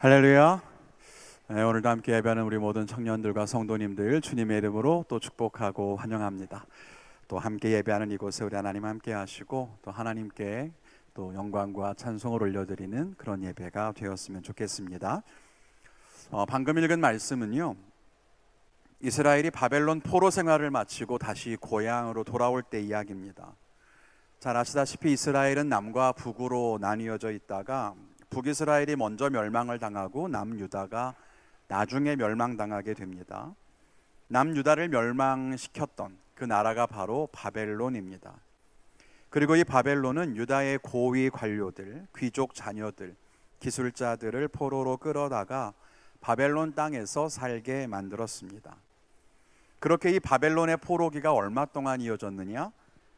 할렐루야. 네, 오늘도 함께 예배하는 우리 모든 청년들과 성도님들 주님의 이름으로 또 축복하고 환영합니다. 또 함께 예배하는 이곳에 우리 하나님 함께 하시고 또 하나님께 또 영광과 찬송을 올려드리는 그런 예배가 되었으면 좋겠습니다. 방금 읽은 말씀은요, 이스라엘이 바벨론 포로 생활을 마치고 다시 고향으로 돌아올 때 이야기입니다. 잘 아시다시피 이스라엘은 남과 북으로 나뉘어져 있다가 북이스라엘이 먼저 멸망을 당하고 남유다가 나중에 멸망당하게 됩니다. 남유다를 멸망시켰던 그 나라가 바로 바벨론입니다. 그리고 이 바벨론은 유다의 고위 관료들, 귀족 자녀들, 기술자들을 포로로 끌어다가 바벨론 땅에서 살게 만들었습니다. 그렇게 이 바벨론의 포로기가 얼마 동안 이어졌느냐?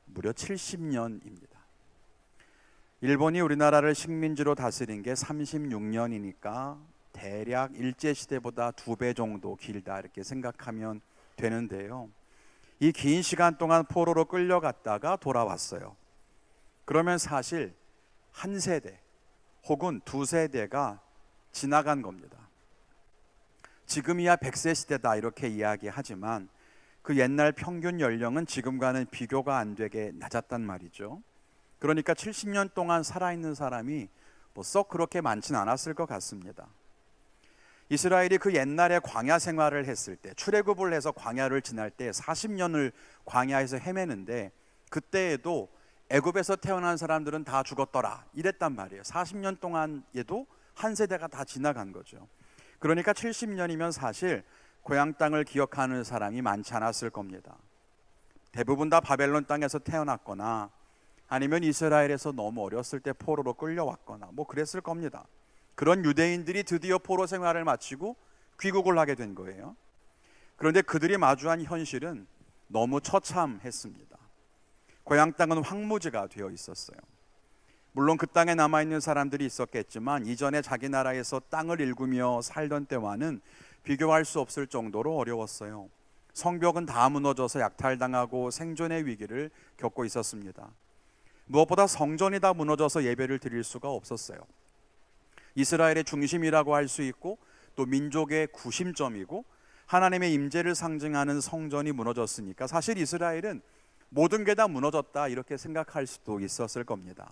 무려 70년입니다. 일본이 우리나라를 식민지로 다스린 게 36년이니까 대략 일제시대보다 2배 정도 길다 이렇게 생각하면 되는데요. 이 긴 시간 동안 포로로 끌려갔다가 돌아왔어요. 그러면 사실 한 세대 혹은 두 세대가 지나간 겁니다. 지금이야 100세 시대다 이렇게 이야기하지만 그 옛날 평균 연령은 지금과는 비교가 안 되게 낮았단 말이죠. 그러니까 70년 동안 살아있는 사람이 썩 그렇게 많지는 않았을 것 같습니다. 이스라엘이 그 옛날에 광야 생활을 했을 때, 출애굽을 해서 광야를 지날 때 40년을 광야에서 헤매는데 그때에도 애굽에서 태어난 사람들은 다 죽었더라 이랬단 말이에요. 40년 동안에도 한 세대가 다 지나간 거죠. 그러니까 70년이면 사실 고향 땅을 기억하는 사람이 많지 않았을 겁니다. 대부분 다 바벨론 땅에서 태어났거나 아니면 이스라엘에서 너무 어렸을 때 포로로 끌려왔거나 그랬을 겁니다. 그런 유대인들이 드디어 포로 생활을 마치고 귀국을 하게 된 거예요. 그런데 그들이 마주한 현실은 너무 처참했습니다. 고향 땅은 황무지가 되어 있었어요. 물론 그 땅에 남아있는 사람들이 있었겠지만 이전에 자기 나라에서 땅을 일구며 살던 때와는 비교할 수 없을 정도로 어려웠어요. 성벽은 다 무너져서 약탈당하고 생존의 위기를 겪고 있었습니다. 무엇보다 성전이 다 무너져서 예배를 드릴 수가 없었어요. 이스라엘의 중심이라고 할 수 있고 또 민족의 구심점이고 하나님의 임재를 상징하는 성전이 무너졌으니까 사실 이스라엘은 모든 게 다 무너졌다 이렇게 생각할 수도 있었을 겁니다.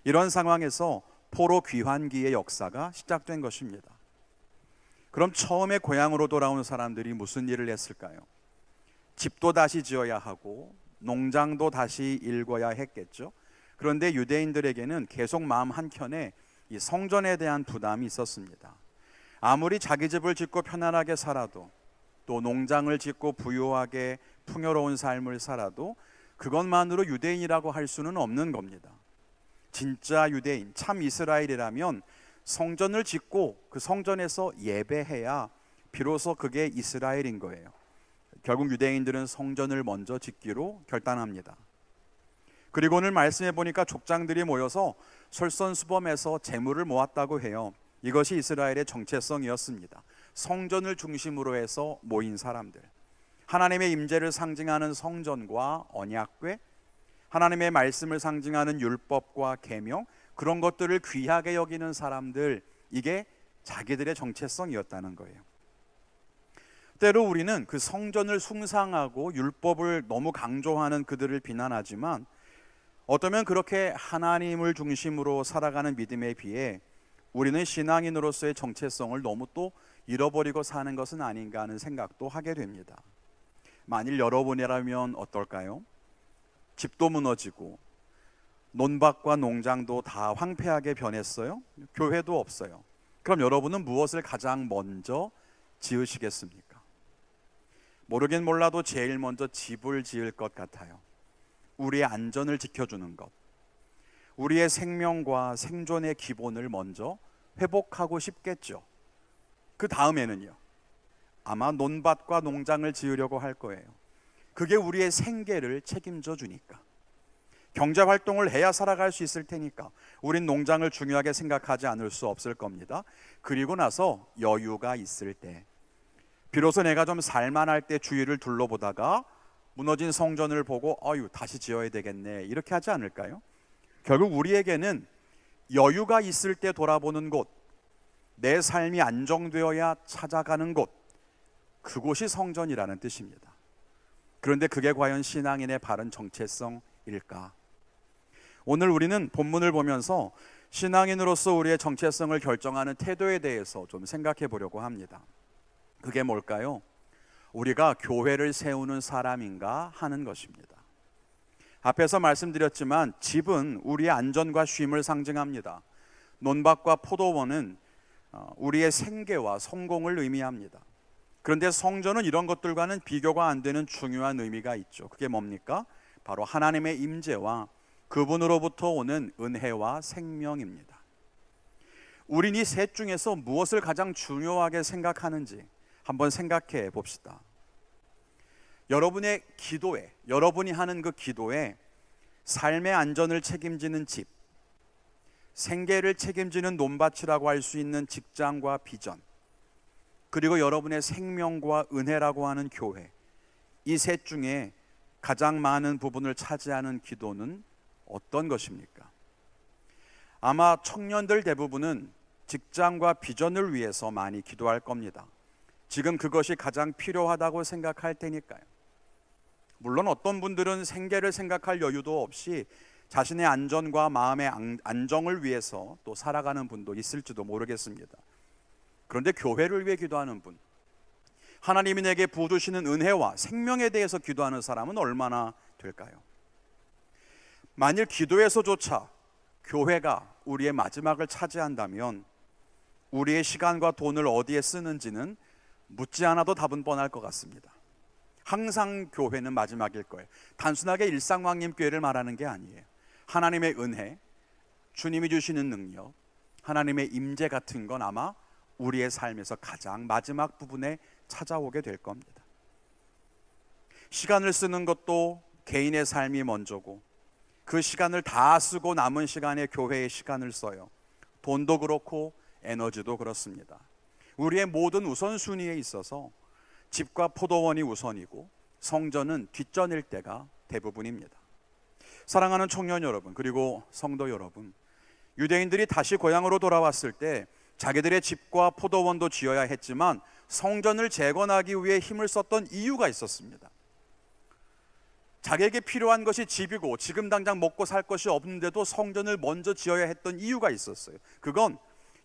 이런 상황에서 포로 귀환기의 역사가 시작된 것입니다. 그럼 처음에 고향으로 돌아온 사람들이 무슨 일을 했을까요? 집도 다시 지어야 하고 농장도 다시 일궈야 했겠죠. 그런데 유대인들에게는 계속 마음 한켠에 이 성전에 대한 부담이 있었습니다. 아무리 자기 집을 짓고 편안하게 살아도 또 농장을 짓고 부유하게 풍요로운 삶을 살아도 그것만으로 유대인이라고 할 수는 없는 겁니다. 진짜 유대인, 참 이스라엘이라면 성전을 짓고 그 성전에서 예배해야 비로소 그게 이스라엘인 거예요. 결국 유대인들은 성전을 먼저 짓기로 결단합니다. 그리고 오늘 말씀해 보니까 족장들이 모여서 솔선수범해서 재물을 모았다고 해요. 이것이 이스라엘의 정체성이었습니다. 성전을 중심으로 해서 모인 사람들, 하나님의 임재를 상징하는 성전과 언약궤, 하나님의 말씀을 상징하는 율법과 계명, 그런 것들을 귀하게 여기는 사람들, 이게 자기들의 정체성이었다는 거예요. 때로 우리는 그 성전을 숭상하고 율법을 너무 강조하는 그들을 비난하지만 어쩌면 그렇게 하나님을 중심으로 살아가는 믿음에 비해 우리는 신앙인으로서의 정체성을 너무 또 잃어버리고 사는 것은 아닌가 하는 생각도 하게 됩니다. 만일 여러분이라면 어떨까요? 집도 무너지고 논밭과 농장도 다 황폐하게 변했어요. 교회도 없어요. 그럼 여러분은 무엇을 가장 먼저 지으시겠습니까? 모르긴 몰라도 제일 먼저 집을 지을 것 같아요. 우리의 안전을 지켜주는 것, 우리의 생명과 생존의 기본을 먼저 회복하고 싶겠죠. 그 다음에는요, 아마 논밭과 농장을 지으려고 할 거예요. 그게 우리의 생계를 책임져 주니까, 경제활동을 해야 살아갈 수 있을 테니까 우린 농장을 중요하게 생각하지 않을 수 없을 겁니다. 그리고 나서 여유가 있을 때, 비로소 내가 좀 살만할 때 주위를 둘러보다가 무너진 성전을 보고 다시 지어야 되겠네 이렇게 하지 않을까요? 결국 우리에게는 여유가 있을 때 돌아보는 곳, 내 삶이 안정되어야 찾아가는 곳, 그곳이 성전이라는 뜻입니다. 그런데 그게 과연 신앙인의 바른 정체성일까? 오늘 우리는 본문을 보면서 신앙인으로서 우리의 정체성을 결정하는 태도에 대해서 좀 생각해 보려고 합니다. 그게 뭘까요? 우리가 교회를 세우는 사람인가 하는 것입니다. 앞에서 말씀드렸지만 집은 우리의 안전과 쉼을 상징합니다. 논밭과 포도원은 우리의 생계와 성공을 의미합니다. 그런데 성전은 이런 것들과는 비교가 안 되는 중요한 의미가 있죠. 그게 뭡니까? 바로 하나님의 임재와 그분으로부터 오는 은혜와 생명입니다. 우린 이 셋 중에서 무엇을 가장 중요하게 생각하는지 한번 생각해 봅시다. 여러분의 기도에, 여러분이 하는 그 기도에 삶의 안전을 책임지는 집, 생계를 책임지는 논밭이라고 할 수 있는 직장과 비전, 그리고 여러분의 생명과 은혜라고 하는 교회, 이 셋 중에 가장 많은 부분을 차지하는 기도는 어떤 것입니까? 아마 청년들 대부분은 직장과 비전을 위해서 많이 기도할 겁니다. 지금 그것이 가장 필요하다고 생각할 테니까요. 물론 어떤 분들은 생계를 생각할 여유도 없이 자신의 안전과 마음의 안정을 위해서 또 살아가는 분도 있을지도 모르겠습니다. 그런데 교회를 위해 기도하는 분, 하나님이 내게 부어주시는 은혜와 생명에 대해서 기도하는 사람은 얼마나 될까요? 만일 기도에서조차 교회가 우리의 마지막을 차지한다면 우리의 시간과 돈을 어디에 쓰는지는 묻지 않아도 답은 뻔할 것 같습니다. 항상 교회는 마지막일 거예요. 단순하게 일상왕림교회를 말하는 게 아니에요. 하나님의 은혜, 주님이 주시는 능력, 하나님의 임재 같은 건 아마 우리의 삶에서 가장 마지막 부분에 찾아오게 될 겁니다. 시간을 쓰는 것도 개인의 삶이 먼저고, 그 시간을 다 쓰고 남은 시간에 교회의 시간을 써요. 돈도 그렇고 에너지도 그렇습니다. 우리의 모든 우선순위에 있어서 집과 포도원이 우선이고 성전은 뒷전일 때가 대부분입니다. 사랑하는 청년 여러분, 그리고 성도 여러분, 유대인들이 다시 고향으로 돌아왔을 때 자기들의 집과 포도원도 지어야 했지만 성전을 재건하기 위해 힘을 썼던 이유가 있었습니다. 자기에게 필요한 것이 집이고 지금 당장 먹고 살 것이 없는데도 성전을 먼저 지어야 했던 이유가 있었어요. 그건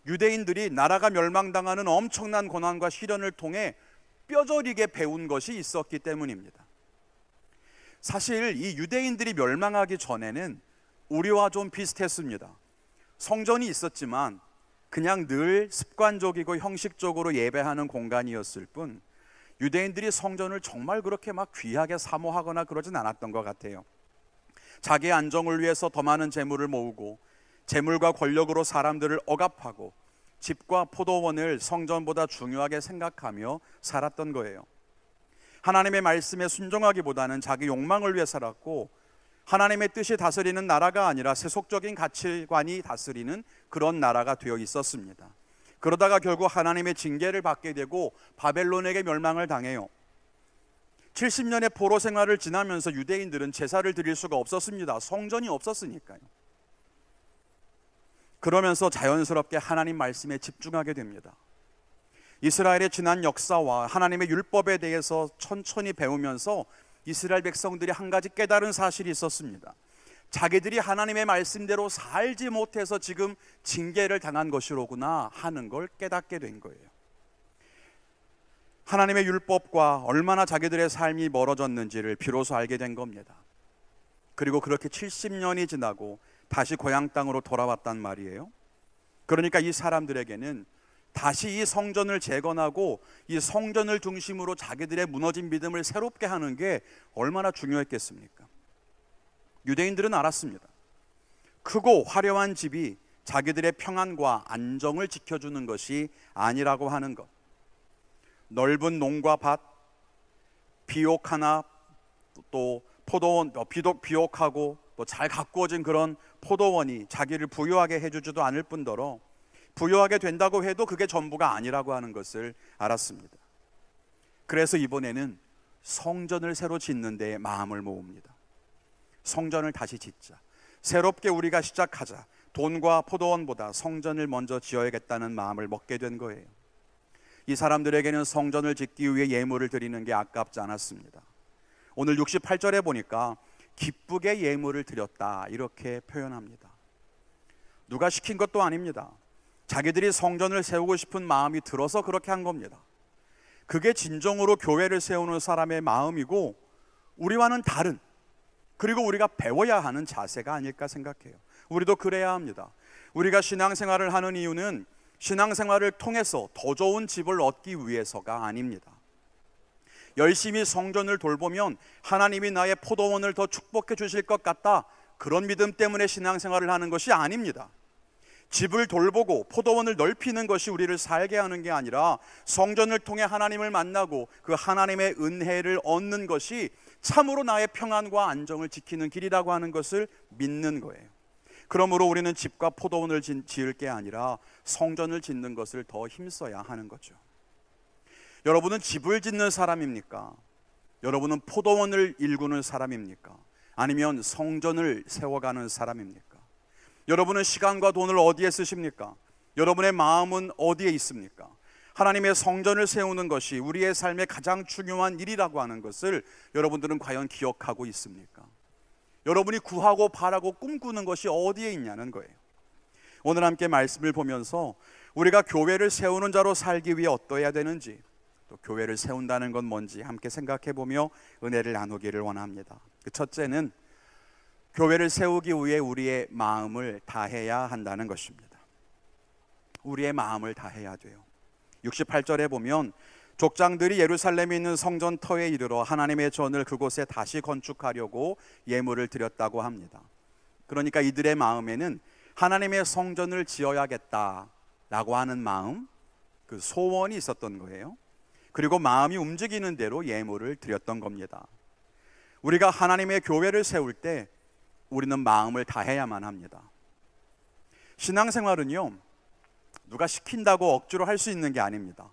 유대인들이 나라가 멸망당하는 엄청난 고난과 시련을 통해 뼈저리게 배운 것이 있었기 때문입니다. 사실 이 유대인들이 멸망하기 전에는 우리와 좀 비슷했습니다. 성전이 있었지만 그냥 늘 습관적이고 형식적으로 예배하는 공간이었을 뿐 유대인들이 성전을 정말 그렇게 막 귀하게 사모하거나 그러진 않았던 것 같아요. 자기의 안정을 위해서 더 많은 재물을 모으고 재물과 권력으로 사람들을 억압하고 집과 포도원을 성전보다 중요하게 생각하며 살았던 거예요. 하나님의 말씀에 순종하기보다는 자기 욕망을 위해 살았고 하나님의 뜻이 다스리는 나라가 아니라 세속적인 가치관이 다스리는 그런 나라가 되어 있었습니다. 그러다가 결국 하나님의 징계를 받게 되고 바벨론에게 멸망을 당해요. 70년의 포로 생활을 지나면서 유대인들은 제사를 드릴 수가 없었습니다. 성전이 없었으니까요. 그러면서 자연스럽게 하나님 말씀에 집중하게 됩니다. 이스라엘의 지난 역사와 하나님의 율법에 대해서 천천히 배우면서 이스라엘 백성들이 한 가지 깨달은 사실이 있었습니다. 자기들이 하나님의 말씀대로 살지 못해서 지금 징계를 당한 것이로구나 하는 걸 깨닫게 된 거예요. 하나님의 율법과 얼마나 자기들의 삶이 멀어졌는지를 비로소 알게 된 겁니다. 그리고 그렇게 70년이 지나고 다시 고향 땅으로 돌아왔단 말이에요. 그러니까 이 사람들에게는 다시 이 성전을 재건하고 이 성전을 중심으로 자기들의 무너진 믿음을 새롭게 하는 게 얼마나 중요했겠습니까? 유대인들은 알았습니다. 크고 화려한 집이 자기들의 평안과 안정을 지켜주는 것이 아니라고 하는 것. 넓은 농과 밭, 비옥 하나, 또 포도원, 비록 비옥하고 또 잘 가꾸어진 그런 포도원이 자기를 부유하게 해주지도 않을 뿐더러 부유하게 된다고 해도 그게 전부가 아니라고 하는 것을 알았습니다. 그래서 이번에는 성전을 새로 짓는 데 마음을 모읍니다. 성전을 다시 짓자, 새롭게 우리가 시작하자, 돈과 포도원보다 성전을 먼저 지어야겠다는 마음을 먹게 된 거예요. 이 사람들에게는 성전을 짓기 위해 예물을 드리는 게 아깝지 않았습니다. 오늘 68절에 보니까 기쁘게 예물을 드렸다 이렇게 표현합니다. 누가 시킨 것도 아닙니다. 자기들이 성전을 세우고 싶은 마음이 들어서 그렇게 한 겁니다. 그게 진정으로 교회를 세우는 사람의 마음이고 우리와는 다른, 그리고 우리가 배워야 하는 자세가 아닐까 생각해요. 우리도 그래야 합니다. 우리가 신앙생활을 하는 이유는 신앙생활을 통해서 더 좋은 집을 얻기 위해서가 아닙니다. 열심히 성전을 돌보면 하나님이 나의 포도원을 더 축복해 주실 것 같다, 그런 믿음 때문에 신앙생활을 하는 것이 아닙니다. 집을 돌보고 포도원을 넓히는 것이 우리를 살게 하는 게 아니라 성전을 통해 하나님을 만나고 그 하나님의 은혜를 얻는 것이 참으로 나의 평안과 안정을 지키는 길이라고 하는 것을 믿는 거예요. 그러므로 우리는 집과 포도원을 지을 게 아니라 성전을 짓는 것을 더 힘써야 하는 거죠. 여러분은 집을 짓는 사람입니까? 여러분은 포도원을 일구는 사람입니까? 아니면 성전을 세워가는 사람입니까? 여러분은 시간과 돈을 어디에 쓰십니까? 여러분의 마음은 어디에 있습니까? 하나님의 성전을 세우는 것이 우리의 삶의 가장 중요한 일이라고 하는 것을 여러분들은 과연 기억하고 있습니까? 여러분이 구하고 바라고 꿈꾸는 것이 어디에 있냐는 거예요. 오늘 함께 말씀을 보면서 우리가 교회를 세우는 자로 살기 위해 어떠해야 되는지, 또 교회를 세운다는 건 뭔지 함께 생각해 보며 은혜를 나누기를 원합니다. 그 첫째는 교회를 세우기 위해 우리의 마음을 다해야 한다는 것입니다. 우리의 마음을 다해야 돼요. 68절에 보면 족장들이 예루살렘에 있는 성전 터에 이르러 하나님의 전을 그곳에 다시 건축하려고 예물을 드렸다고 합니다. 그러니까 이들의 마음에는 하나님의 성전을 지어야겠다라고 하는 마음, 그 소원이 있었던 거예요. 그리고 마음이 움직이는 대로 예물을 드렸던 겁니다. 우리가 하나님의 교회를 세울 때 우리는 마음을 다해야만 합니다. 신앙생활은요, 누가 시킨다고 억지로 할 수 있는 게 아닙니다.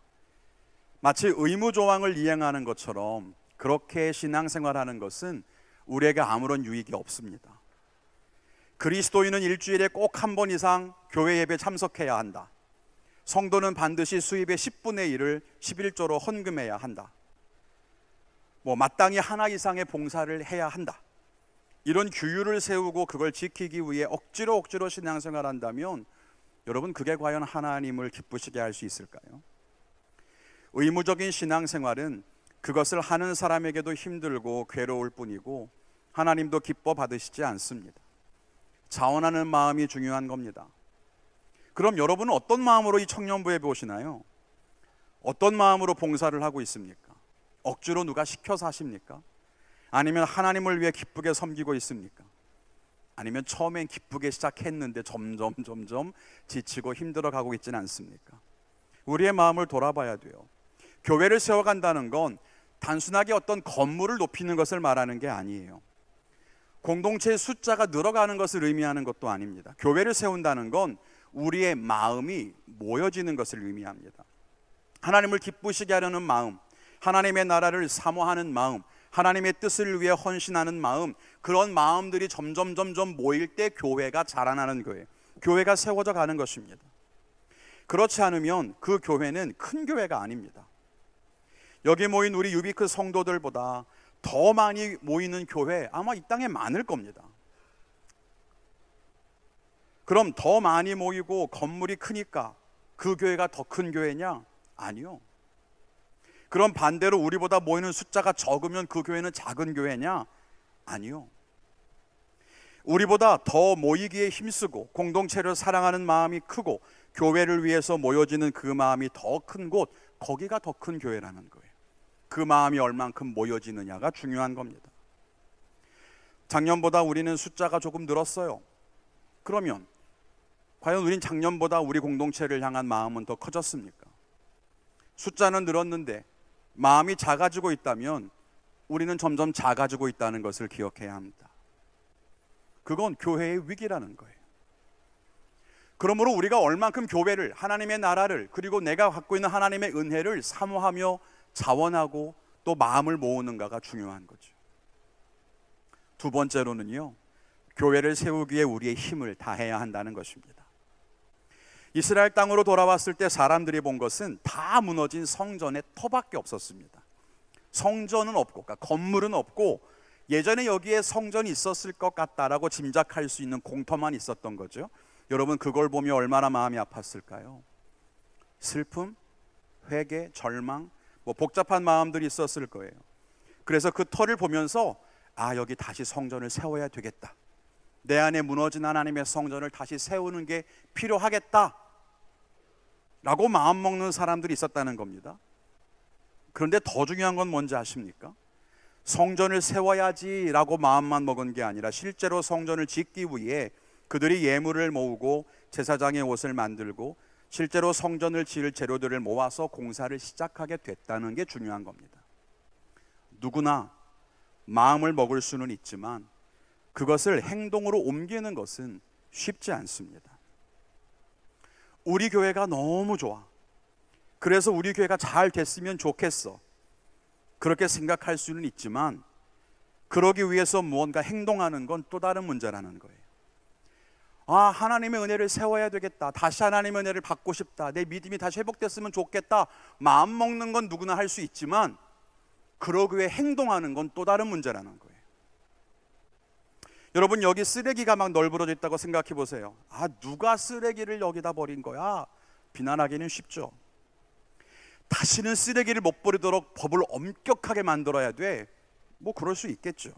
마치 의무조항을 이행하는 것처럼 그렇게 신앙생활하는 것은 우리에게 아무런 유익이 없습니다. 그리스도인은 일주일에 꼭 한 번 이상 교회 예배 참석해야 한다. 성도는 반드시 수입의 10분의 1을 11조로 헌금해야 한다. 마땅히 하나 이상의 봉사를 해야 한다. 이런 규율을 세우고 그걸 지키기 위해 억지로 신앙생활 한다면 여러분, 그게 과연 하나님을 기쁘시게 할 수 있을까요? 의무적인 신앙생활은 그것을 하는 사람에게도 힘들고 괴로울 뿐이고 하나님도 기뻐 받으시지 않습니다. 자원하는 마음이 중요한 겁니다. 그럼 여러분은 어떤 마음으로 이 청년부에 오시나요? 어떤 마음으로 봉사를 하고 있습니까? 억지로 누가 시켜서 하십니까? 아니면 하나님을 위해 기쁘게 섬기고 있습니까? 아니면 처음엔 기쁘게 시작했는데 점점 지치고 힘들어가고 있지는 않습니까? 우리의 마음을 돌아봐야 돼요. 교회를 세워간다는 건 단순하게 어떤 건물을 높이는 것을 말하는 게 아니에요. 공동체의 숫자가 늘어가는 것을 의미하는 것도 아닙니다. 교회를 세운다는 건 우리의 마음이 모여지는 것을 의미합니다. 하나님을 기쁘시게 하려는 마음, 하나님의 나라를 사모하는 마음, 하나님의 뜻을 위해 헌신하는 마음, 그런 마음들이 점점 모일 때 교회가 자라나는 거예요. 교회가 세워져 가는 것입니다. 그렇지 않으면 그 교회는 큰 교회가 아닙니다. 여기 모인 우리 유비크 성도들보다 더 많이 모이는 교회 아마 이 땅에 많을 겁니다. 그럼 더 많이 모이고 건물이 크니까 그 교회가 더 큰 교회냐? 아니요. 그럼 반대로 우리보다 모이는 숫자가 적으면 그 교회는 작은 교회냐? 아니요. 우리보다 더 모이기에 힘쓰고 공동체를 사랑하는 마음이 크고 교회를 위해서 모여지는 그 마음이 더 큰 곳, 거기가 더 큰 교회라는 거예요. 그 마음이 얼만큼 모여지느냐가 중요한 겁니다. 작년보다 우리는 숫자가 조금 늘었어요. 그러면 과연 우린 작년보다 우리 공동체를 향한 마음은 더 커졌습니까? 숫자는 늘었는데 마음이 작아지고 있다면 우리는 점점 작아지고 있다는 것을 기억해야 합니다. 그건 교회의 위기라는 거예요. 그러므로 우리가 얼만큼 교회를, 하나님의 나라를, 그리고 내가 갖고 있는 하나님의 은혜를 사모하며 자원하고 또 마음을 모으는가가 중요한 거죠. 두 번째로는요, 교회를 세우기에 우리의 힘을 다해야 한다는 것입니다. 이스라엘 땅으로 돌아왔을 때 사람들이 본 것은 다 무너진 성전의 터밖에 없었습니다. 성전은 없고, 그러니까 건물은 없고, 예전에 여기에 성전이 있었을 것 같다라고 짐작할 수 있는 공터만 있었던 거죠. 여러분, 그걸 보며 얼마나 마음이 아팠을까요? 슬픔, 회개, 절망, 복잡한 마음들이 있었을 거예요. 그래서 그 터를 보면서 여기 다시 성전을 세워야 되겠다, 내 안에 무너진 하나님의 성전을 다시 세우는 게 필요하겠다 라고 마음먹는 사람들이 있었다는 겁니다. 그런데 더 중요한 건 뭔지 아십니까? 성전을 세워야지 라고 마음만 먹은 게 아니라 실제로 성전을 짓기 위해 그들이 예물을 모으고 제사장의 옷을 만들고 실제로 성전을 지을 재료들을 모아서 공사를 시작하게 됐다는 게 중요한 겁니다. 누구나 마음을 먹을 수는 있지만 그것을 행동으로 옮기는 것은 쉽지 않습니다. 우리 교회가 너무 좋아, 그래서 우리 교회가 잘 됐으면 좋겠어, 그렇게 생각할 수는 있지만 그러기 위해서 무언가 행동하는 건 또 다른 문제라는 거예요. 하나님의 은혜를 세워야 되겠다, 다시 하나님의 은혜를 받고 싶다, 내 믿음이 다시 회복됐으면 좋겠다, 마음 먹는 건 누구나 할 수 있지만 그러기 위해 행동하는 건 또 다른 문제라는 거예요. 여러분, 여기 쓰레기가 막 널브러져 있다고 생각해 보세요. 누가 쓰레기를 여기다 버린 거야? 비난하기는 쉽죠. 다시는 쓰레기를 못 버리도록 법을 엄격하게 만들어야 돼, 그럴 수 있겠죠.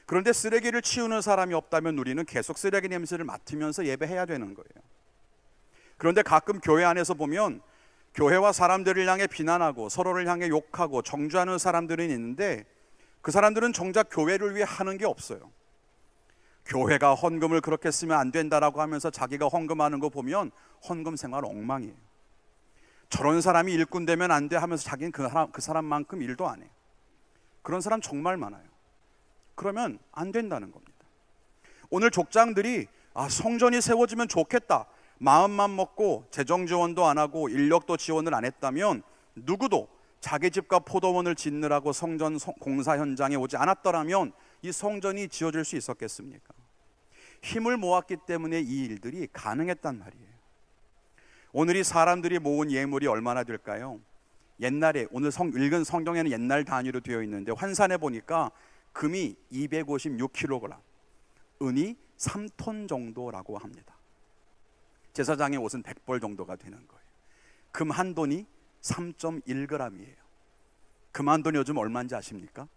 그런데 쓰레기를 치우는 사람이 없다면 우리는 계속 쓰레기 냄새를 맡으면서 예배해야 되는 거예요. 그런데 가끔 교회 안에서 보면 교회와 사람들을 향해 비난하고 서로를 향해 욕하고 정죄하는 사람들은 있는데 그 사람들은 정작 교회를 위해 하는 게 없어요. 교회가 헌금을 그렇게 쓰면 안 된다라고 하면서 자기가 헌금하는 거 보면 헌금 생활 엉망이에요. 저런 사람이 일꾼 되면 안 돼 하면서 자기는 그 사람만큼 일도 안 해요. 그런 사람 정말 많아요. 그러면 안 된다는 겁니다. 오늘 족장들이 성전이 세워지면 좋겠다 마음만 먹고 재정 지원도 안 하고 인력도 지원을 안 했다면 누구도 자기 집과 포도원을 짓느라고 성전 공사 현장에 오지 않았더라면 이 성전이 지어질 수 있었겠습니까? 힘을 모았기 때문에 이 일들이 가능했단 말이에요. 오늘 이 사람들이 모은 예물이 얼마나 될까요? 옛날에 오늘 읽은 성경에는 옛날 단위로 되어 있는데 환산해 보니까 금이 256kg, 은이 3톤 정도라고 합니다. 제사장의 옷은 100벌 정도가 되는 거예요. 금 한 돈이 3.1g이에요. 금 한 돈이 요즘 얼마인지 아십니까?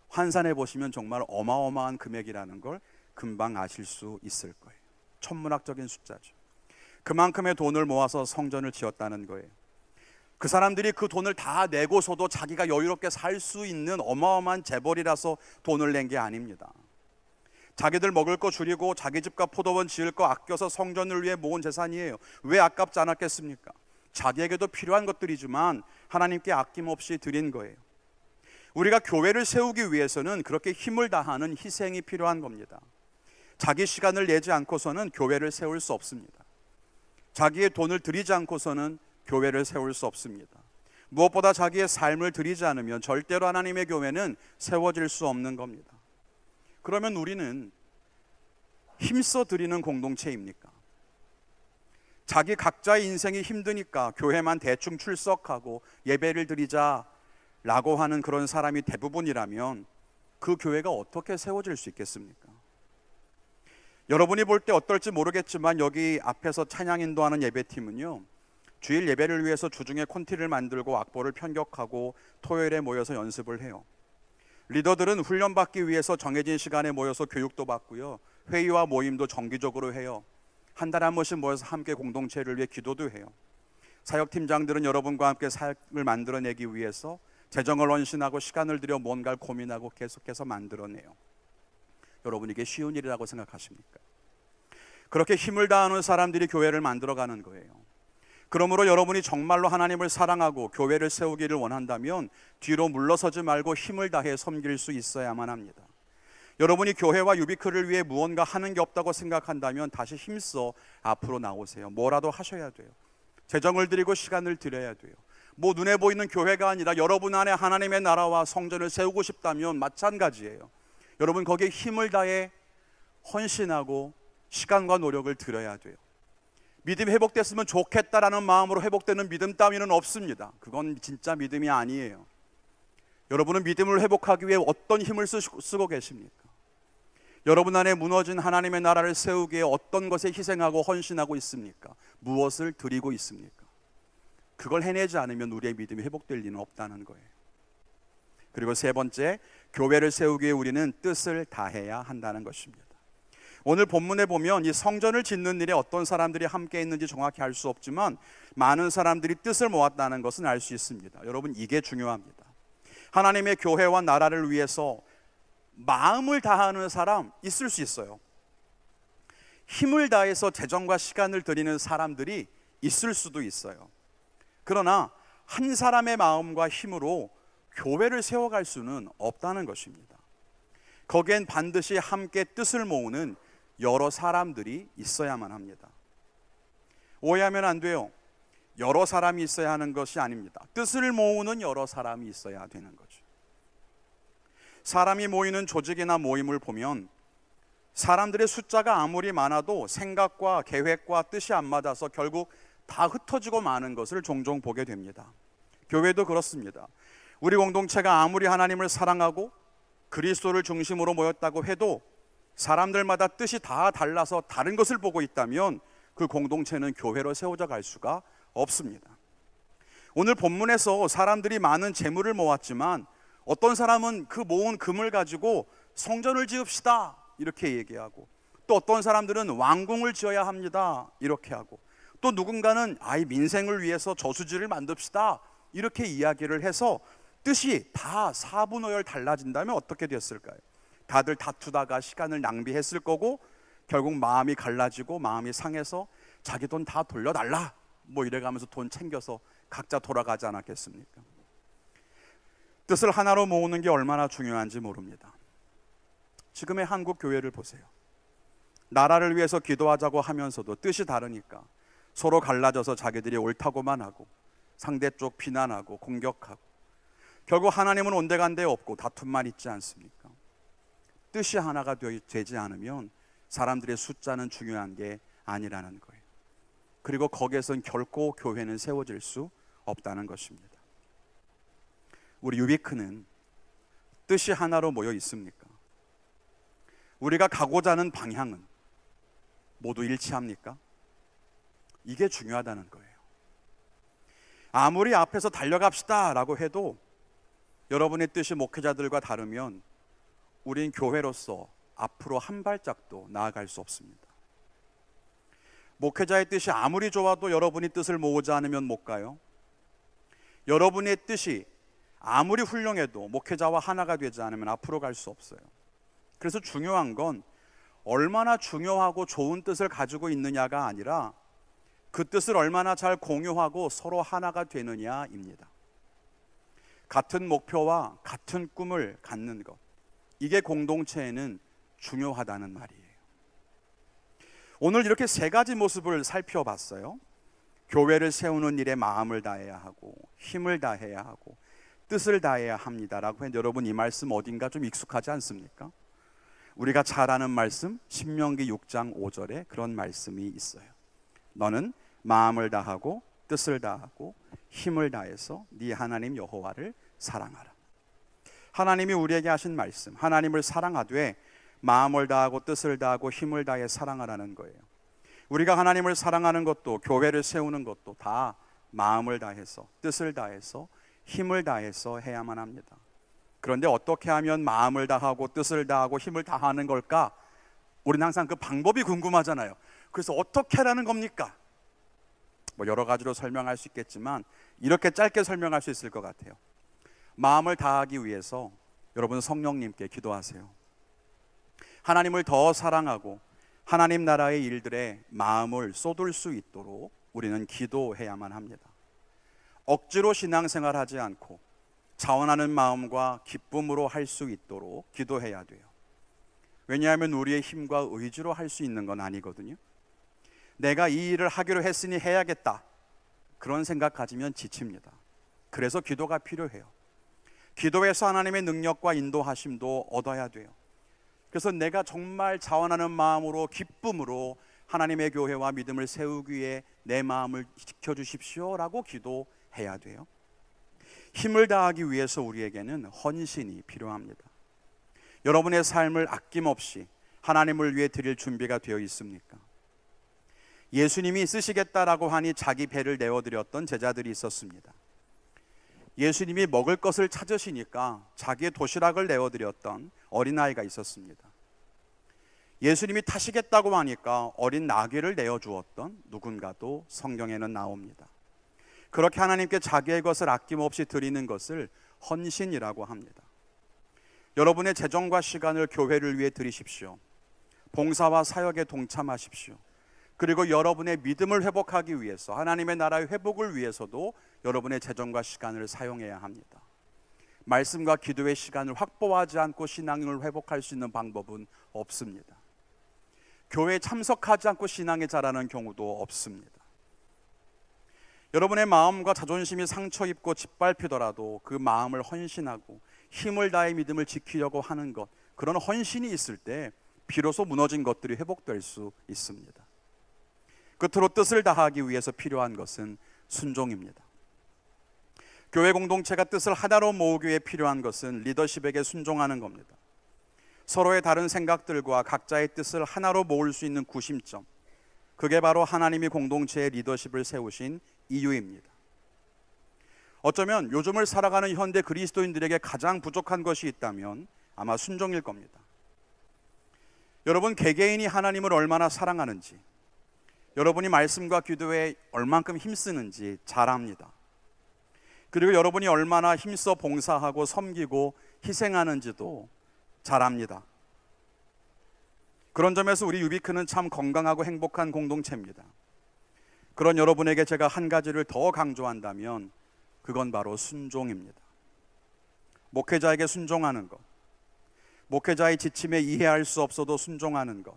환산해 보시면 정말 어마어마한 금액이라는 걸 금방 아실 수 있을 거예요. 천문학적인 숫자죠. 그만큼의 돈을 모아서 성전을 지었다는 거예요. 그 사람들이 그 돈을 다 내고서도 자기가 여유롭게 살 수 있는 어마어마한 재벌이라서 돈을 낸 게 아닙니다. 자기들 먹을 거 줄이고 자기 집과 포도원 지을 거 아껴서 성전을 위해 모은 재산이에요. 왜 아깝지 않았겠습니까? 자기에게도 필요한 것들이지만 하나님께 아낌없이 드린 거예요. 우리가 교회를 세우기 위해서는 그렇게 힘을 다하는 희생이 필요한 겁니다. 자기 시간을 내지 않고서는 교회를 세울 수 없습니다. 자기의 돈을 들이지 않고서는 교회를 세울 수 없습니다. 무엇보다 자기의 삶을 들이지 않으면 절대로 하나님의 교회는 세워질 수 없는 겁니다. 그러면 우리는 힘써 드리는 공동체입니까? 자기 각자의 인생이 힘드니까 교회만 대충 출석하고 예배를 드리자라고 하는 그런 사람이 대부분이라면 그 교회가 어떻게 세워질 수 있겠습니까? 여러분이 볼 때 어떨지 모르겠지만 여기 앞에서 찬양 인도하는 예배팀은요, 주일 예배를 위해서 주중에 콘티를 만들고 악보를 편곡하고 토요일에 모여서 연습을 해요. 리더들은 훈련받기 위해서 정해진 시간에 모여서 교육도 받고요, 회의와 모임도 정기적으로 해요. 한 달에 한 번씩 모여서 함께 공동체를 위해 기도도 해요. 사역팀장들은 여러분과 함께 사역을 만들어내기 위해서 재정을 헌신하고 시간을 들여 뭔가를 고민하고 계속해서 만들어내요. 여러분, 이게 쉬운 일이라고 생각하십니까? 그렇게 힘을 다하는 사람들이 교회를 만들어가는 거예요. 그러므로 여러분이 정말로 하나님을 사랑하고 교회를 세우기를 원한다면 뒤로 물러서지 말고 힘을 다해 섬길 수 있어야만 합니다. 여러분이 교회와 유비크를 위해 무언가 하는 게 없다고 생각한다면 다시 힘써 앞으로 나오세요. 뭐라도 하셔야 돼요. 재정을 드리고 시간을 드려야 돼요. 눈에 보이는 교회가 아니라 여러분 안에 하나님의 나라와 성전을 세우고 싶다면 마찬가지예요. 여러분 거기에 힘을 다해 헌신하고 시간과 노력을 들여야 돼요. 믿음이 회복됐으면 좋겠다라는 마음으로 회복되는 믿음 따위는 없습니다. 그건 진짜 믿음이 아니에요. 여러분은 믿음을 회복하기 위해 어떤 힘을 쓰고 계십니까? 여러분 안에 무너진 하나님의 나라를 세우기 위해 어떤 것에 희생하고 헌신하고 있습니까? 무엇을 드리고 있습니까? 그걸 해내지 않으면 우리의 믿음이 회복될 리는 없다는 거예요. 그리고 세 번째, 교회를 세우기 위해 우리는 뜻을 다해야 한다는 것입니다. 오늘 본문에 보면 이 성전을 짓는 일에 어떤 사람들이 함께 있는지 정확히 알 수 없지만 많은 사람들이 뜻을 모았다는 것은 알 수 있습니다. 여러분, 이게 중요합니다. 하나님의 교회와 나라를 위해서 마음을 다하는 사람 있을 수 있어요. 힘을 다해서 재정과 시간을 들이는 사람들이 있을 수도 있어요. 그러나 한 사람의 마음과 힘으로 교회를 세워갈 수는 없다는 것입니다. 거기엔 반드시 함께 뜻을 모으는 여러 사람들이 있어야만 합니다. 오해하면 안 돼요. 여러 사람이 있어야 하는 것이 아닙니다. 뜻을 모으는 여러 사람이 있어야 되는 거죠. 사람이 모이는 조직이나 모임을 보면 사람들의 숫자가 아무리 많아도 생각과 계획과 뜻이 안 맞아서 결국 다 흩어지고 마는 것을 종종 보게 됩니다. 교회도 그렇습니다. 우리 공동체가 아무리 하나님을 사랑하고 그리스도를 중심으로 모였다고 해도 사람들마다 뜻이 다 달라서 다른 것을 보고 있다면 그 공동체는 교회로 세워져 갈 수가 없습니다. 오늘 본문에서 사람들이 많은 재물을 모았지만 어떤 사람은 그 모은 금을 가지고 성전을 지읍시다 이렇게 얘기하고, 또 어떤 사람들은 왕궁을 지어야 합니다 이렇게 하고, 또 누군가는 아이 민생을 위해서 저수지를 만듭시다 이렇게 이야기를 해서 뜻이 다 사분오열 달라진다면 어떻게 됐을까요? 다들 다투다가 시간을 낭비했을 거고 결국 마음이 갈라지고 마음이 상해서 자기 돈 다 돌려달라 뭐 이래가면서 돈 챙겨서 각자 돌아가지 않았겠습니까? 뜻을 하나로 모으는 게 얼마나 중요한지 모릅니다. 지금의 한국 교회를 보세요. 나라를 위해서 기도하자고 하면서도 뜻이 다르니까 서로 갈라져서 자기들이 옳다고만 하고 상대 쪽 비난하고 공격하고 결국 하나님은 온데간데 없고 다툼만 있지 않습니까? 뜻이 하나가 되지 않으면 사람들의 숫자는 중요한 게 아니라는 거예요. 그리고 거기에선 결코 교회는 세워질 수 없다는 것입니다. 우리 유비크는 뜻이 하나로 모여 있습니까? 우리가 가고자 하는 방향은 모두 일치합니까? 이게 중요하다는 거예요. 아무리 앞에서 달려갑시다 라고 해도 여러분의 뜻이 목회자들과 다르면 우린 교회로서 앞으로 한 발짝도 나아갈 수 없습니다. 목회자의 뜻이 아무리 좋아도 여러분이 뜻을 모으지 않으면 못 가요. 여러분의 뜻이 아무리 훌륭해도 목회자와 하나가 되지 않으면 앞으로 갈 수 없어요. 그래서 중요한 건 얼마나 중요하고 좋은 뜻을 가지고 있느냐가 아니라 그 뜻을 얼마나 잘 공유하고 서로 하나가 되느냐입니다. 같은 목표와 같은 꿈을 갖는 것, 이게 공동체에는 중요하다는 말이에요. 오늘 이렇게 세 가지 모습을 살펴봤어요. 교회를 세우는 일에 마음을 다해야 하고 힘을 다해야 하고 뜻을 다해야 합니다라고 했는데 여러분 이 말씀 어딘가 좀 익숙하지 않습니까? 우리가 잘 아는 말씀 신명기 6장 5절에 그런 말씀이 있어요. 너는 마음을 다하고 뜻을 다하고 힘을 다해서 네 하나님 여호와를 사랑하라. 하나님이 우리에게 하신 말씀, 하나님을 사랑하되 마음을 다하고 뜻을 다하고 힘을 다해 사랑하라는 거예요. 우리가 하나님을 사랑하는 것도 교회를 세우는 것도 다 마음을 다해서 뜻을 다해서 힘을 다해서 해야만 합니다. 그런데 어떻게 하면 마음을 다하고 뜻을 다하고 힘을 다하는 걸까? 우리는 항상 그 방법이 궁금하잖아요. 그래서 어떻게 하라는 겁니까? 뭐 여러 가지로 설명할 수 있겠지만 이렇게 짧게 설명할 수 있을 것 같아요. 마음을 다하기 위해서 여러분 성령님께 기도하세요. 하나님을 더 사랑하고 하나님 나라의 일들에 마음을 쏟을 수 있도록 우리는 기도해야만 합니다. 억지로 신앙생활하지 않고 자원하는 마음과 기쁨으로 할 수 있도록 기도해야 돼요. 왜냐하면 우리의 힘과 의지로 할 수 있는 건 아니거든요. 내가 이 일을 하기로 했으니 해야겠다, 그런 생각 가지면 지칩니다. 그래서 기도가 필요해요. 기도에서 하나님의 능력과 인도하심도 얻어야 돼요. 그래서 내가 정말 자원하는 마음으로 기쁨으로 하나님의 교회와 믿음을 세우기 위해 내 마음을 지켜주십시오라고 기도해야 돼요. 힘을 다하기 위해서 우리에게는 헌신이 필요합니다. 여러분의 삶을 아낌없이 하나님을 위해 드릴 준비가 되어 있습니까? 예수님이 쓰시겠다라고 하니 자기 배를 내어드렸던 제자들이 있었습니다. 예수님이 먹을 것을 찾으시니까 자기의 도시락을 내어드렸던 어린아이가 있었습니다. 예수님이 타시겠다고 하니까 어린 나귀를 내어주었던 누군가도 성경에는 나옵니다. 그렇게 하나님께 자기의 것을 아낌없이 드리는 것을 헌신이라고 합니다. 여러분의 재정과 시간을 교회를 위해 드리십시오. 봉사와 사역에 동참하십시오. 그리고 여러분의 믿음을 회복하기 위해서, 하나님의 나라의 회복을 위해서도 여러분의 재정과 시간을 사용해야 합니다. 말씀과 기도의 시간을 확보하지 않고 신앙을 회복할 수 있는 방법은 없습니다. 교회에 참석하지 않고 신앙에 자라는 경우도 없습니다. 여러분의 마음과 자존심이 상처 입고 짓밟히더라도 그 마음을 헌신하고 힘을 다해 믿음을 지키려고 하는 것, 그런 헌신이 있을 때 비로소 무너진 것들이 회복될 수 있습니다. 끝으로 뜻을 다하기 위해서 필요한 것은 순종입니다. 교회 공동체가 뜻을 하나로 모으기 위해 필요한 것은 리더십에게 순종하는 겁니다. 서로의 다른 생각들과 각자의 뜻을 하나로 모을 수 있는 구심점, 그게 바로 하나님이 공동체의 리더십을 세우신 이유입니다. 어쩌면 요즘을 살아가는 현대 그리스도인들에게 가장 부족한 것이 있다면 아마 순종일 겁니다. 여러분, 개개인이 하나님을 얼마나 사랑하는지, 여러분이 말씀과 기도에 얼만큼 힘쓰는지 잘 압니다. 그리고 여러분이 얼마나 힘써 봉사하고 섬기고 희생하는지도 잘 압니다. 그런 점에서 우리 유비크는 참 건강하고 행복한 공동체입니다. 그런 여러분에게 제가 한 가지를 더 강조한다면 그건 바로 순종입니다. 목회자에게 순종하는 것, 목회자의 지침에 이해할 수 없어도 순종하는 것,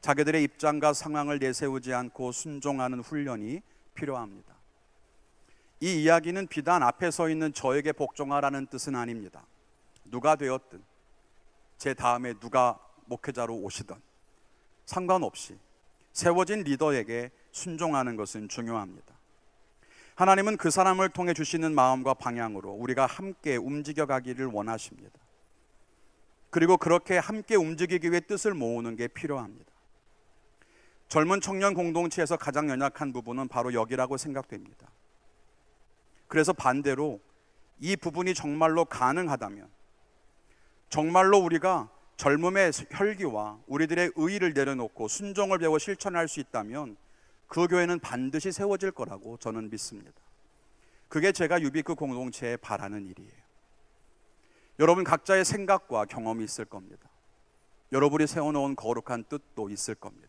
자기들의 입장과 상황을 내세우지 않고 순종하는 훈련이 필요합니다. 이 이야기는 비단 앞에 서 있는 저에게 복종하라는 뜻은 아닙니다. 누가 되었든, 제 다음에 누가 목회자로 오시든 상관없이 세워진 리더에게 순종하는 것은 중요합니다. 하나님은 그 사람을 통해 주시는 마음과 방향으로 우리가 함께 움직여가기를 원하십니다. 그리고 그렇게 함께 움직이기 위해 뜻을 모으는 게 필요합니다. 젊은 청년 공동체에서 가장 연약한 부분은 바로 여기라고 생각됩니다. 그래서 반대로 이 부분이 정말로 가능하다면, 정말로 우리가 젊음의 혈기와 우리들의 의의를 내려놓고 순종을 배워 실천할 수 있다면 그 교회는 반드시 세워질 거라고 저는 믿습니다. 그게 제가 유비크 공동체에 바라는 일이에요. 여러분 각자의 생각과 경험이 있을 겁니다. 여러분이 세워놓은 거룩한 뜻도 있을 겁니다.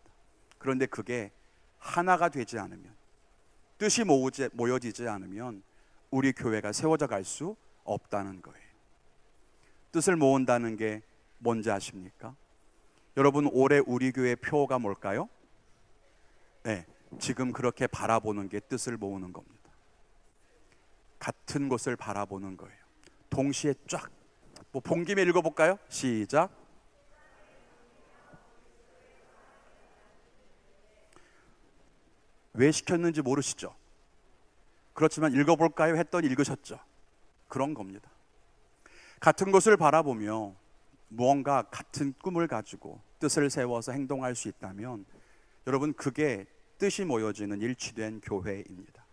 그런데 그게 하나가 되지 않으면, 뜻이 모여지지 않으면 우리 교회가 세워져 갈 수 없다는 거예요. 뜻을 모은다는 게 뭔지 아십니까? 여러분, 올해 우리 교회 표가 뭘까요? 네, 지금 그렇게 바라보는 게 뜻을 모으는 겁니다. 같은 곳을 바라보는 거예요. 동시에 쫙. 본 김에 읽어볼까요? 시작. 왜 시켰는지 모르시죠? 그렇지만 읽어볼까요? 했더니 읽으셨죠? 그런 겁니다. 같은 곳을 바라보며 무언가 같은 꿈을 가지고 뜻을 세워서 행동할 수 있다면 여러분, 그게 뜻이 모여지는 일치된 교회입니다.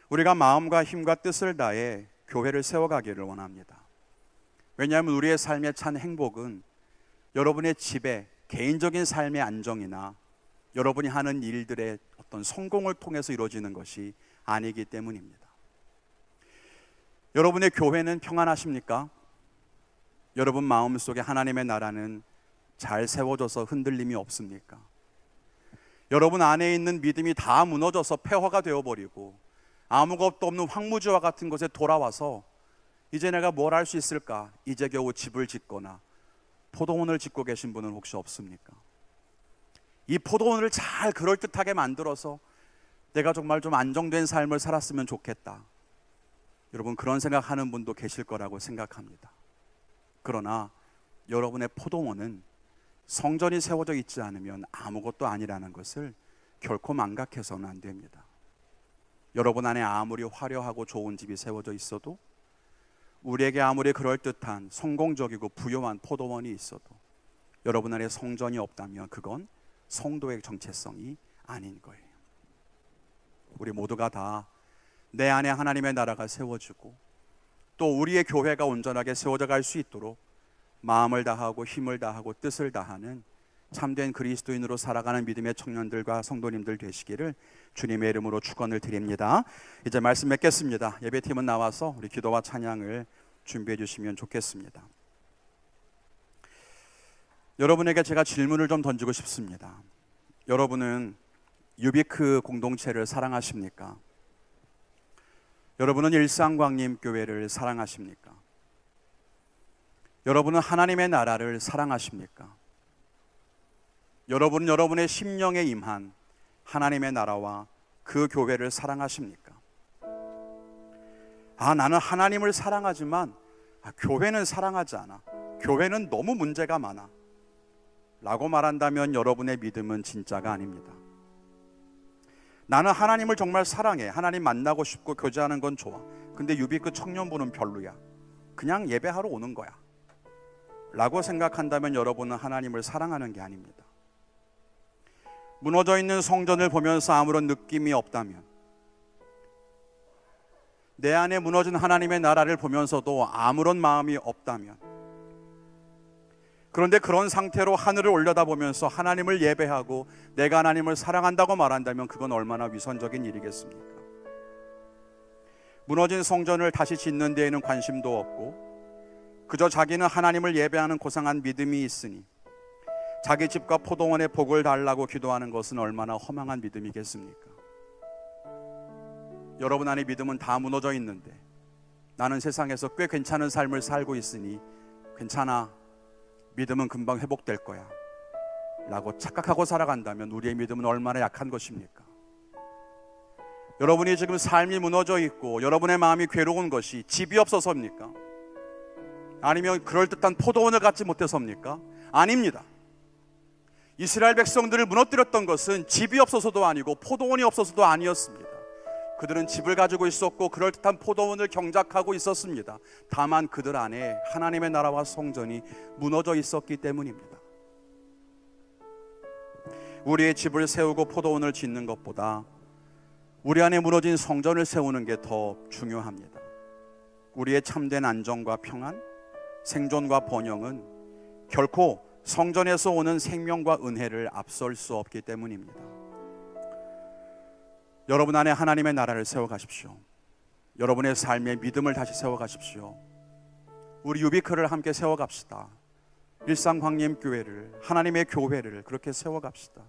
우리가 마음과 힘과 뜻을 다해 교회를 세워가기를 원합니다. 왜냐하면 우리의 삶의 찬 행복은 여러분의 집에 개인적인 삶의 안정이나 여러분이 하는 일들의 어떤 성공을 통해서 이루어지는 것이 아니기 때문입니다. 여러분의 교회는 평안하십니까? 여러분 마음속에 하나님의 나라는 잘 세워져서 흔들림이 없습니까? 여러분 안에 있는 믿음이 다 무너져서 폐허가 되어버리고 아무것도 없는 황무지와 같은 곳에 돌아와서 이제 내가 뭘 할 수 있을까? 이제 겨우 집을 짓거나 포도원을 짓고 계신 분은 혹시 없습니까? 이 포도원을 잘 그럴듯하게 만들어서 내가 정말 좀 안정된 삶을 살았으면 좋겠다. 여러분, 그런 생각하는 분도 계실 거라고 생각합니다. 그러나 여러분의 포도원은 성전이 세워져 있지 않으면 아무것도 아니라는 것을 결코 망각해서는 안 됩니다. 여러분 안에 아무리 화려하고 좋은 집이 세워져 있어도, 우리에게 아무리 그럴듯한 성공적이고 부유한 포도원이 있어도 여러분 안에 성전이 없다면 그건 성도의 정체성이 아닌 거예요. 우리 모두가 다 내 안에 하나님의 나라가 세워지고 또 우리의 교회가 온전하게 세워져 갈 수 있도록 마음을 다하고 힘을 다하고 뜻을 다하는 참된 그리스도인으로 살아가는 믿음의 청년들과 성도님들 되시기를 주님의 이름으로 축원을 드립니다. 이제 말씀 맺겠습니다. 예배팀은 나와서 우리 기도와 찬양을 준비해 주시면 좋겠습니다. 여러분에게 제가 질문을 좀 던지고 싶습니다. 여러분은 유비크 공동체를 사랑하십니까? 여러분은 일상광림교회를 사랑하십니까? 여러분은 하나님의 나라를 사랑하십니까? 여러분은 여러분의 심령에 임한 하나님의 나라와 그 교회를 사랑하십니까? 나는 하나님을 사랑하지만 교회는 사랑하지 않아. 교회는 너무 문제가 많아 라고 말한다면 여러분의 믿음은 진짜가 아닙니다. 나는 하나님을 정말 사랑해. 하나님 만나고 싶고 교제하는 건 좋아. 근데 유비크 청년부는 별로야. 그냥 예배하러 오는 거야 라고 생각한다면 여러분은 하나님을 사랑하는 게 아닙니다. 무너져 있는 성전을 보면서 아무런 느낌이 없다면, 내 안에 무너진 하나님의 나라를 보면서도 아무런 마음이 없다면, 그런데 그런 상태로 하늘을 올려다보면서 하나님을 예배하고 내가 하나님을 사랑한다고 말한다면 그건 얼마나 위선적인 일이겠습니까? 무너진 성전을 다시 짓는 데에는 관심도 없고 그저 자기는 하나님을 예배하는 고상한 믿음이 있으니 자기 집과 포도원의 복을 달라고 기도하는 것은 얼마나 허망한 믿음이겠습니까? 여러분 안에 믿음은 다 무너져 있는데 나는 세상에서 꽤 괜찮은 삶을 살고 있으니 괜찮아, 믿음은 금방 회복될 거야 라고 착각하고 살아간다면 우리의 믿음은 얼마나 약한 것입니까? 여러분이 지금 삶이 무너져 있고 여러분의 마음이 괴로운 것이 집이 없어서입니까? 아니면 그럴듯한 포도원을 갖지 못해서입니까? 아닙니다. 이스라엘 백성들을 무너뜨렸던 것은 집이 없어서도 아니고 포도원이 없어서도 아니었습니다. 그들은 집을 가지고 있었고 그럴듯한 포도원을 경작하고 있었습니다. 다만 그들 안에 하나님의 나라와 성전이 무너져 있었기 때문입니다. 우리의 집을 세우고 포도원을 짓는 것보다 우리 안에 무너진 성전을 세우는 게 더 중요합니다. 우리의 참된 안정과 평안, 생존과 번영은 결코 성전에서 오는 생명과 은혜를 앞설 수 없기 때문입니다. 여러분 안에 하나님의 나라를 세워가십시오. 여러분의 삶에 믿음을 다시 세워가십시오. 우리 유비크를 함께 세워갑시다. 일상광림교회를, 하나님의 교회를 그렇게 세워갑시다.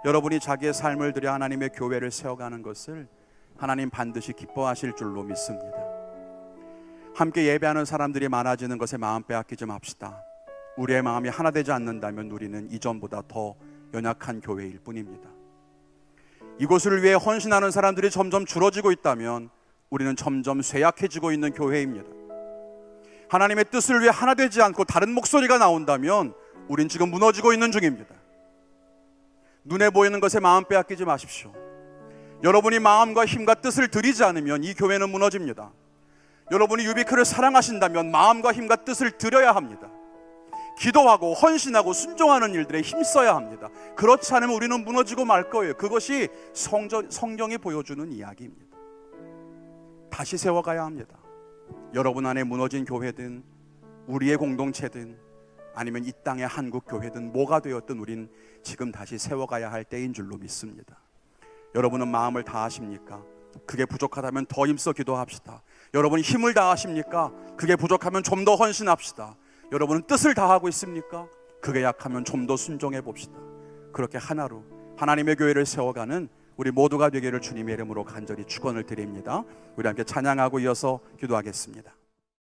여러분이 자기의 삶을 들여 하나님의 교회를 세워가는 것을 하나님 반드시 기뻐하실 줄로 믿습니다. 함께 예배하는 사람들이 많아지는 것에 마음 빼앗기지 맙시다. 우리의 마음이 하나 되지 않는다면 우리는 이전보다 더 연약한 교회일 뿐입니다. 이곳을 위해 헌신하는 사람들이 점점 줄어지고 있다면 우리는 점점 쇠약해지고 있는 교회입니다. 하나님의 뜻을 위해 하나 되지 않고 다른 목소리가 나온다면 우린 지금 무너지고 있는 중입니다. 눈에 보이는 것에 마음 빼앗기지 마십시오. 여러분이 마음과 힘과 뜻을 들이지 않으면 이 교회는 무너집니다. 여러분이 유비크를 사랑하신다면 마음과 힘과 뜻을 들여야 합니다. 기도하고 헌신하고 순종하는 일들에 힘써야 합니다. 그렇지 않으면 우리는 무너지고 말 거예요. 그것이 성경이 보여주는 이야기입니다. 다시 세워가야 합니다. 여러분 안에 무너진 교회든 우리의 공동체든 아니면 이 땅의 한국 교회든 뭐가 되었든 우린 지금 다시 세워가야 할 때인 줄로 믿습니다. 여러분은 마음을 다하십니까? 그게 부족하다면 더 힘써 기도합시다. 여러분이 힘을 다하십니까? 그게 부족하면 좀 더 헌신합시다. 여러분은 뜻을 다하고 있습니까? 그게 약하면 좀 더 순종해 봅시다. 그렇게 하나로 하나님의 교회를 세워가는 우리 모두가 되기를 주님의 이름으로 간절히 축원을 드립니다. 우리 함께 찬양하고 이어서 기도하겠습니다.